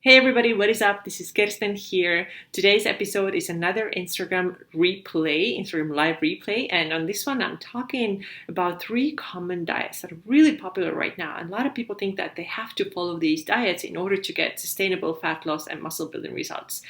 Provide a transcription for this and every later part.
Hey everybody, what is up? This is Kirsten here. Today's episode is another Instagram live replay. And on this one, I'm talking about 3 common diets that are really popular right now. And a lot of people think that they have to follow these diets in order to get sustainable fat loss and muscle building results.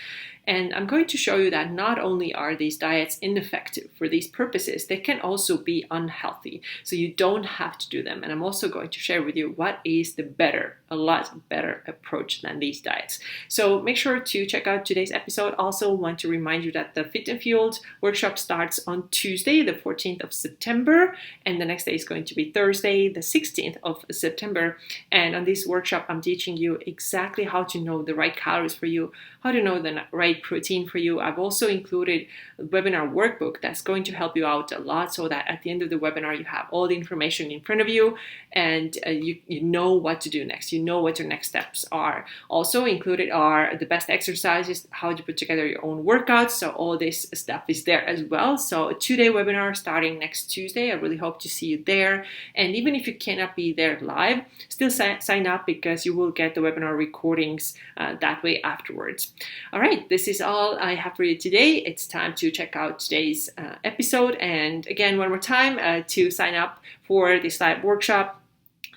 And I'm going to show you that not only are these diets ineffective for these purposes, they can also be unhealthy. So you don't have to do them. And I'm also going to share with you what is a lot better approach than these diets. So make sure to check out today's episode. Also want to remind you that the Fit and Fueled workshop starts on Tuesday, the 14th of September. And the next day is going to be Thursday, the 16th of September. And on this workshop, I'm teaching you exactly how to know the right calories for you, how to know the right protein for you. I've also included a webinar workbook that's going to help you out a lot so that at the end of the webinar, you have all the information in front of you and you know what to do next. You know what your next steps are. Also included are the best exercises, how to put together your own workouts. So all this stuff is there as well. So a 2-day webinar starting next Tuesday. I really hope to see you there. And even if you cannot be there live, still sign up because you will get the webinar recordings that way afterwards. All right, this is all I have for you today. It's time to check out today's episode. And again, one more time, to sign up for this live workshop,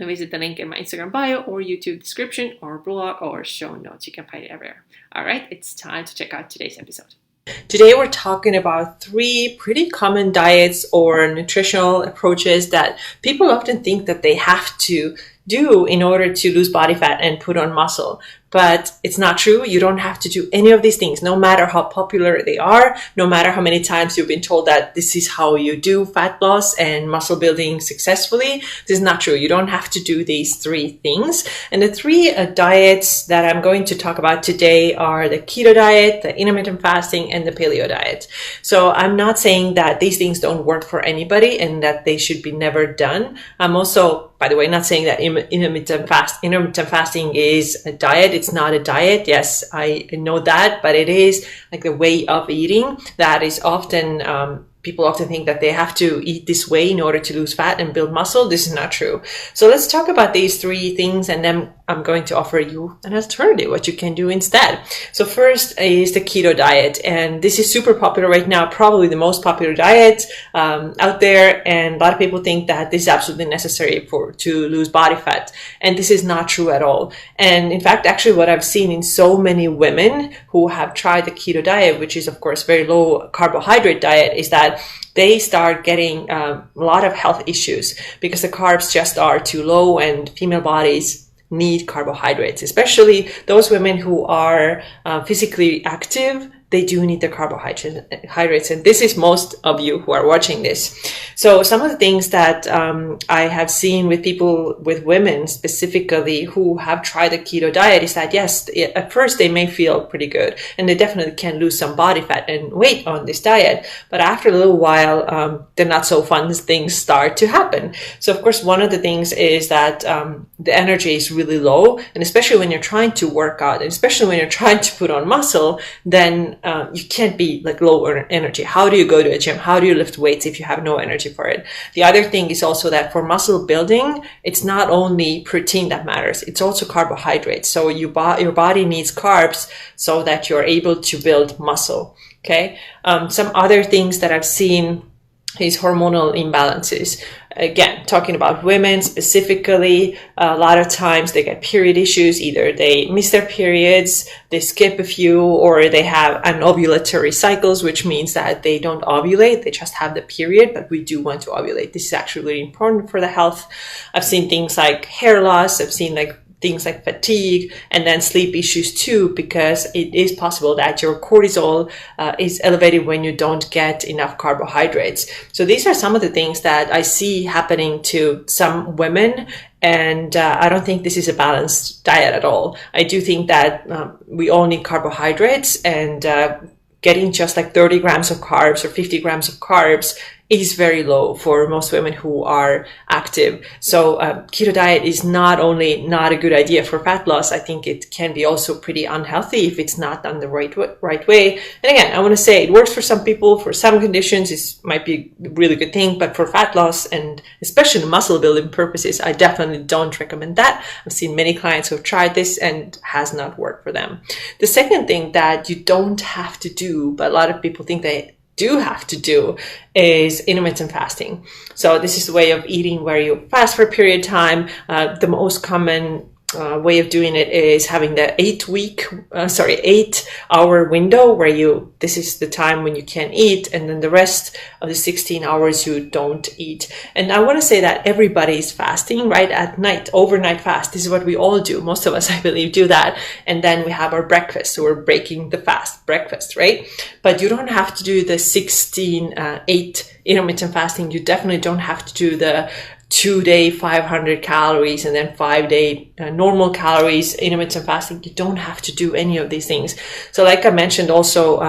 visit the link in my Instagram bio or YouTube description or blog or show notes. You can find it everywhere. All right, it's time to check out today's episode. Today we're talking about 3 pretty common diets or nutritional approaches that people often think that they have to do in order to lose body fat and put on muscle. But it's not true. You don't have to do any of these things, no matter how popular they are, no matter how many times you've been told that this is how you do fat loss and muscle building successfully. This is not true. You don't have to do these 3 things. And the 3 diets that I'm going to talk about today are the Keto Diet, the Intermittent Fasting, and the Paleo Diet. So I'm not saying that these things don't work for anybody and that they should be never done. I'm also, by the way, not saying that intermittent fasting is a diet. It's not a diet. Yes, I know that, but it is like the way of eating that is often, people often think that they have to eat this way in order to lose fat and build muscle. This is not true. So let's talk about these 3 things, and then I'm going to offer you an alternative, what you can do instead. So first is the keto diet, and this is super popular right now, probably the most popular diet out there. And a lot of people think that this is absolutely necessary to lose body fat, and this is not true at all. And in fact, actually, what I've seen in so many women who have tried the keto diet, which is of course very low carbohydrate diet, is that they start getting a lot of health issues because the carbs just are too low, and female bodies need carbohydrates, especially those women who are physically active. They do need the carbohydrates, and this is most of you who are watching this. So some of the things that I have seen with women specifically who have tried the keto diet is that yes, at first they may feel pretty good, and they definitely can lose some body fat and weight on this diet, but after a little while, the not so fun things start to happen. So of course, one of the things is that the energy is really low, and especially when you're trying to work out, and especially when you're trying to put on muscle, then you can't be like low energy. How do you go to a gym? How do you lift weights if you have no energy for it? The other thing is also that for muscle building, it's not only protein that matters, it's also carbohydrates. So your body needs carbs so that you're able to build muscle. Okay. Some other things that I've seen is hormonal imbalances. Again, talking about women specifically, a lot of times they get period issues. Either they miss their periods, they skip a few, or they have anovulatory cycles, which means that they don't ovulate. They just have the period, but we do want to ovulate. This is actually really important for the health. I've seen things like hair loss. I've seen things like fatigue, and then sleep issues too, because it is possible that your cortisol is elevated when you don't get enough carbohydrates. So these are some of the things that I see happening to some women, and I don't think this is a balanced diet at all. I do think that we all need carbohydrates, and getting just like 30 grams of carbs or 50 grams of carbs is very low for most women who are active. So keto diet is not only not a good idea for fat loss, I think it can be also pretty unhealthy if it's not done the right way. And again, I want to say it works for some people. For some conditions, it might be a really good thing, but for fat loss and especially muscle building purposes, I definitely don't recommend that. I've seen many clients who have tried this and has not worked for them. The second thing that you don't have to do, but a lot of people think they do have to do, is intermittent fasting. So this is the way of eating where you fast for a period of time. The most common way of doing it is having the 8-hour window where this is the time when you can eat, and then the rest of the 16 hours you don't eat. And I want to say that everybody is fasting, right? At night, overnight fast. This is what we all do. Most of us, I believe, do that. And then we have our breakfast. So we're breaking the fast breakfast, right? But you don't have to do the 16-8 intermittent fasting. You definitely don't have to do the 2-day 500 calories and then 5-day normal calories intermittent fasting. You don't have to do any of these things. So like I mentioned also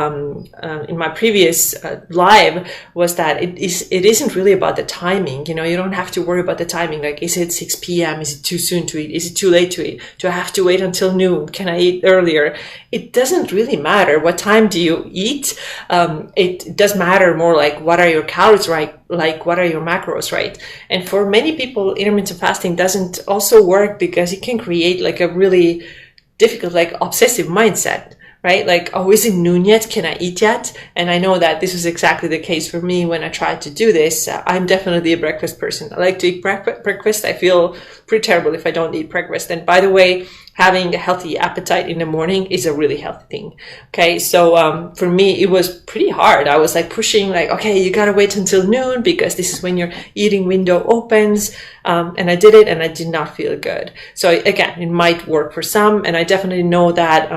in my previous live, was that it isn't really about the timing. You don't have to worry about the timing. Like, is it 6 p.m.? Is it too soon to eat? Is it too late to eat? Do I have to wait until noon? Can I eat earlier? It doesn't really matter. What time do you eat? It does matter more like, what are your calories, right? Like, what are your macros, right? And for many people, intermittent fasting doesn't also work because it can create like a really difficult, like obsessive mindset, right? Like, oh, is it noon yet? Can I eat yet? And I know that this was exactly the case for me when I tried to do this. I'm definitely a breakfast person. I like to eat breakfast. I feel pretty terrible if I don't eat breakfast. And by the way, having a healthy appetite in the morning is a really healthy thing. Okay. So, for me, it was pretty hard. I was like pushing like, okay, you got to wait until noon because this is when your eating window opens. And I did it and I did not feel good. So again, it might work for some. And I definitely know that,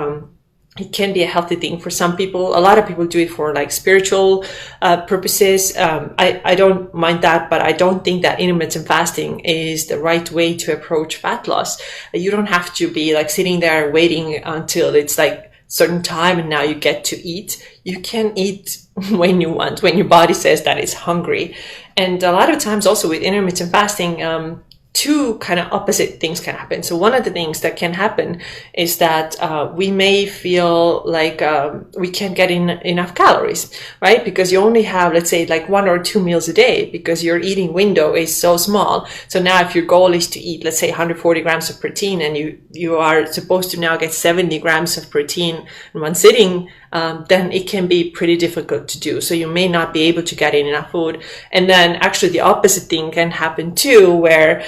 it can be a healthy thing for some people. A lot of people do it for like spiritual purposes. I don't mind that, but I don't think that intermittent fasting is the right way to approach fat loss. You don't have to be like sitting there waiting until it's like certain time and now you get to eat. You can eat when you want, when your body says that it's hungry. And a lot of times also with intermittent fasting, two kind of opposite things can happen. So one of the things that can happen is that we may feel like we can't get enough calories, right? Because you only have, let's say, like 1 or 2 meals a day because your eating window is so small. So now if your goal is to eat, let's say 140 grams of protein and you are supposed to now get 70 grams of protein in one sitting, then it can be pretty difficult to do. So you may not be able to get in enough food. And then actually the opposite thing can happen too, where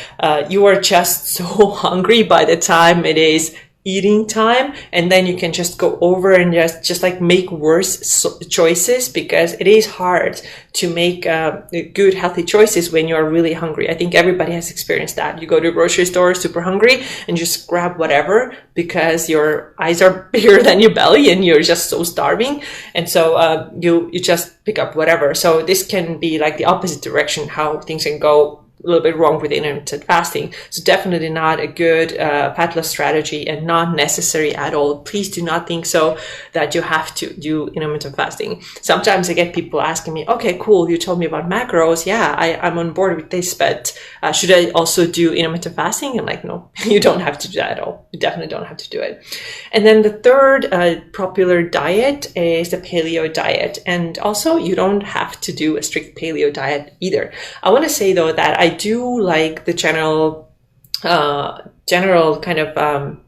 you are just so hungry by the time it is eating time, and then you can just go over and just like make worse choices, because it is hard to make good healthy choices when you are really hungry. I think everybody has experienced that. You go to a grocery store super hungry and just grab whatever because your eyes are bigger than your belly and you're just so starving, and so you just pick up whatever. So this can be like the opposite direction, how things can go a little bit wrong with intermittent fasting. So definitely not a good fat loss strategy and not necessary at all. Please do not think so that you have to do intermittent fasting. Sometimes I get people asking me, okay, cool, you told me about macros. Yeah, I'm on board with this, but should I also do intermittent fasting? I'm like, no, you don't have to do that at all. You definitely don't have to do it. And then the third popular diet is the Paleo Diet. And also you don't have to do a strict Paleo diet either. I want to say though that I do like the general kind of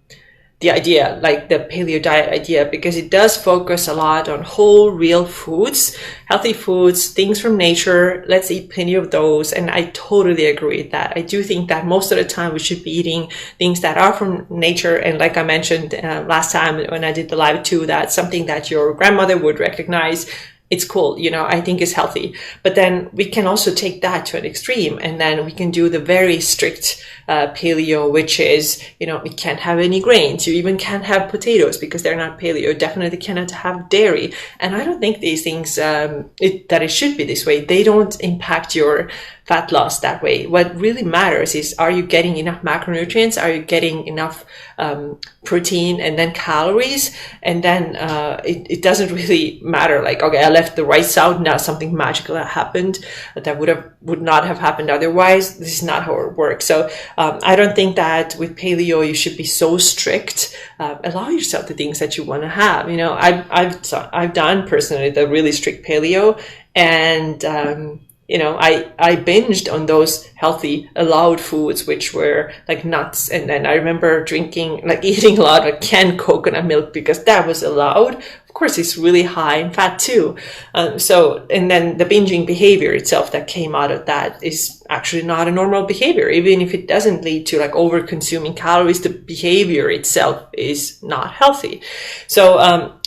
the idea, like the Paleo Diet idea, because it does focus a lot on whole, real foods, healthy foods, things from nature. Let's eat plenty of those. And I totally agree with that. I do think that most of the time we should be eating things that are from nature. And like I mentioned last time when I did the live too, that's something that your grandmother would recognize. It's cool, I think it's healthy. But then we can also take that to an extreme, and then we can do the very strict paleo, which is, you can't have any grains. You even can't have potatoes because they're not paleo. Definitely cannot have dairy. And I don't think these things, that it should be this way. They don't impact your fat loss that way. What really matters is, are you getting enough macronutrients? Are you getting enough protein and then calories? And then it doesn't really matter, like, okay, I left the rice out, now something magical happened that would not have happened otherwise. This is not how it works. So I don't think that with paleo you should be so strict. Allow yourself the things that you want to have. I've done personally the really strict paleo, and I binged on those healthy allowed foods, which were like nuts. And then I remember eating a lot of canned coconut milk because that was allowed. Of course, it's really high in fat too. And then the binging behavior itself that came out of that is actually not a normal behavior. Even if it doesn't lead to like over consuming calories, the behavior itself is not healthy. So,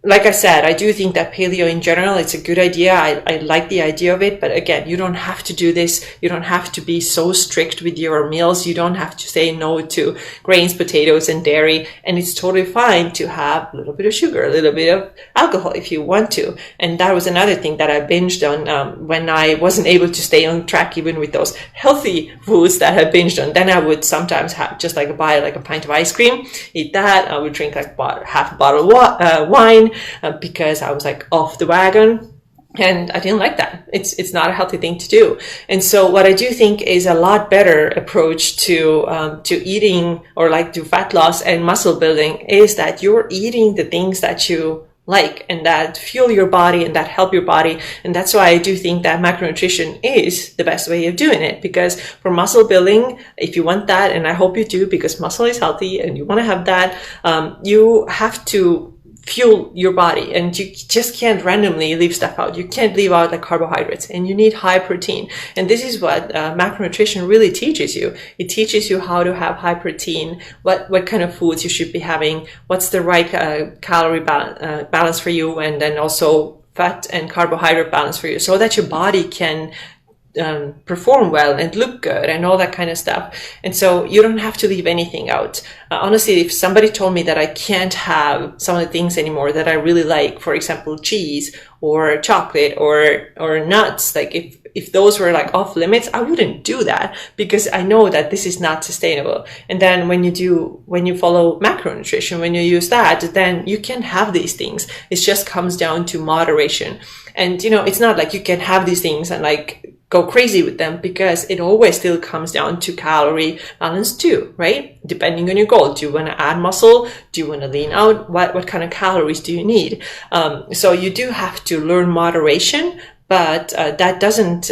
like I said, I do think that paleo in general, it's a good idea. I like the idea of it. But again, you don't have to do this. You don't have to be so strict with your meals. You don't have to say no to grains, potatoes, and dairy. And it's totally fine to have a little bit of sugar, a little bit of alcohol if you want to. And that was another thing that I binged on when I wasn't able to stay on track even with those healthy foods that I binged on. Then I would sometimes have just buy a pint of ice cream, eat that. I would drink half a bottle of wine. Because I was off the wagon, and I didn't like that. It's not a healthy thing to do. And so what I do think is a lot better approach to eating or to fat loss and muscle building is that you're eating the things that you like and that fuel your body and that help your body. And that's why I do think that macronutrition is the best way of doing it, because for muscle building, if you want that, and I hope you do, because muscle is healthy and you want to have that, you have to fuel your body, and you just can't randomly leave stuff out. You can't leave out carbohydrates, and you need high protein. And this is what macronutrition really teaches you. It teaches you how to have high protein, what kind of foods you should be having, what's the right calorie balance for you, and then also fat and carbohydrate balance for you, so that your body can perform well and look good and all that kind of stuff. And so you don't have to leave anything out. Honestly, if somebody told me that I can't have some of the things anymore that I really like, for example, cheese or chocolate or nuts, if those were off limits, I wouldn't do that, because I know that this is not sustainable. And then when you follow macronutrition, when you use that, then you can have these things. It just comes down to moderation. And it's not like you can have these things and go crazy with them, because it always still comes down to calorie balance too, right? Depending on your goal. Do you want to add muscle? Do you want to lean out? What kind of calories do you need? So you do have to learn moderation, but that doesn't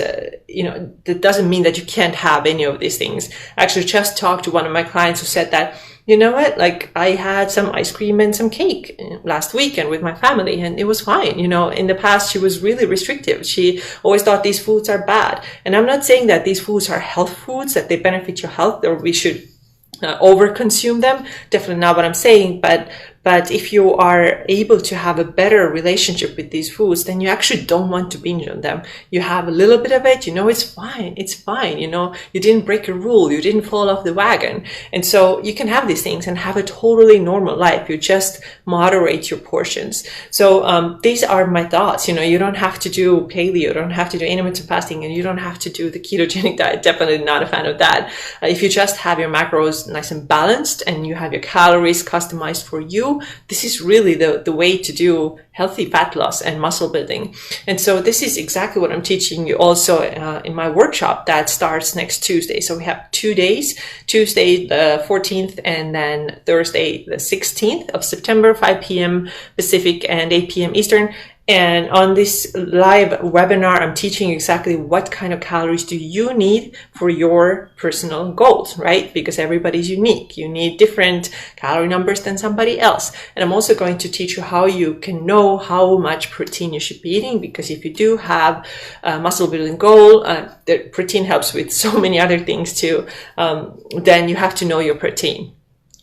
mean that you can't have any of these things. I actually just talked to one of my clients who said that, you know what, I had some ice cream and some cake last weekend with my family, and it was fine. In the past, she was really restrictive. She always thought these foods are bad. And I'm not saying that these foods are health foods, that they benefit your health, or we should over-consume them. Definitely not what I'm saying, but if you are able to have a better relationship with these foods, then you actually don't want to binge on them. You have a little bit of it, it's fine. It's fine. You didn't break a rule. You didn't fall off the wagon. And so you can have these things and have a totally normal life. You just moderate your portions. So these are my thoughts. You don't have to do paleo, you don't have to do intermittent fasting, and you don't have to do the ketogenic diet. Definitely not a fan of that. If you just have your macros nice and balanced and you have your calories customized for you, this is really the way to do healthy fat loss and muscle building. And so this is exactly what I'm teaching you also in my workshop that starts next Tuesday. So we have 2 days, Tuesday the 14th and then Thursday the 16th of September, 5 p.m. Pacific and 8 p.m. Eastern. And on this live webinar, I'm teaching you exactly what kind of calories do you need for your personal goals, right? Because everybody's unique. You need different calorie numbers than somebody else. And I'm also going to teach you how you can know how much protein you should be eating, because if you do have a muscle building goal, the protein helps with so many other things too, then you have to know your protein,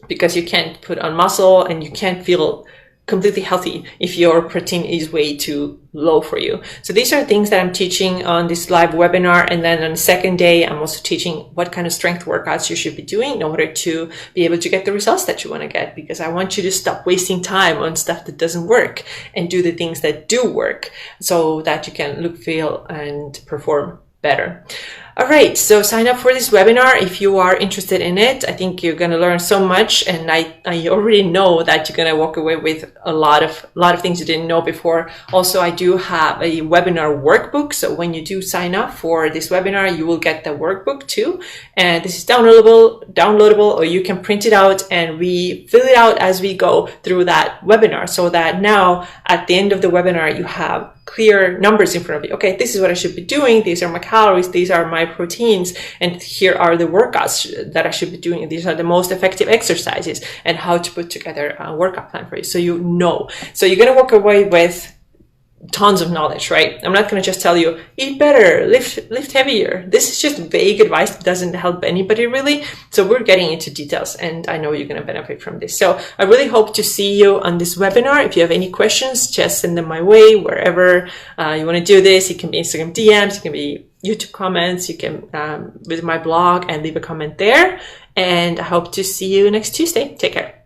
because you can't put on muscle and you can't feel completely healthy if your protein is way too low for you. So these are things that I'm teaching on this live webinar. And then on the second day, I'm also teaching what kind of strength workouts you should be doing in order to be able to get the results that you want to get, because I want you to stop wasting time on stuff that doesn't work and do the things that do work so that you can look, feel, and perform better. All right, so sign up for this webinar if you are interested in it. I think you're going to learn so much, and I already know that you're going to walk away with a lot of things you didn't know before. Also, I do have a webinar workbook, so when you do sign up for this webinar, you will get the workbook too. And this is downloadable, or you can print it out, and we fill it out as we go through that webinar, so that now at the end of the webinar, you have clear numbers in front of you. Okay, this is what I should be doing. These are my calories. These are my proteins. And here are the workouts that I should be doing. These are the most effective exercises and how to put together a workout plan for you. So you know. So you're going to walk away with tons of knowledge, right? I'm not going to just tell you, eat better, lift heavier. This is just vague advice that doesn't help anybody really. So we're getting into details, and I know you're going to benefit from this. So I really hope to see you on this webinar. If you have any questions, just send them my way wherever you want to do this. It can be Instagram DMs, it can be YouTube comments, you can visit my blog and leave a comment there. And I hope to see you next Tuesday. Take care.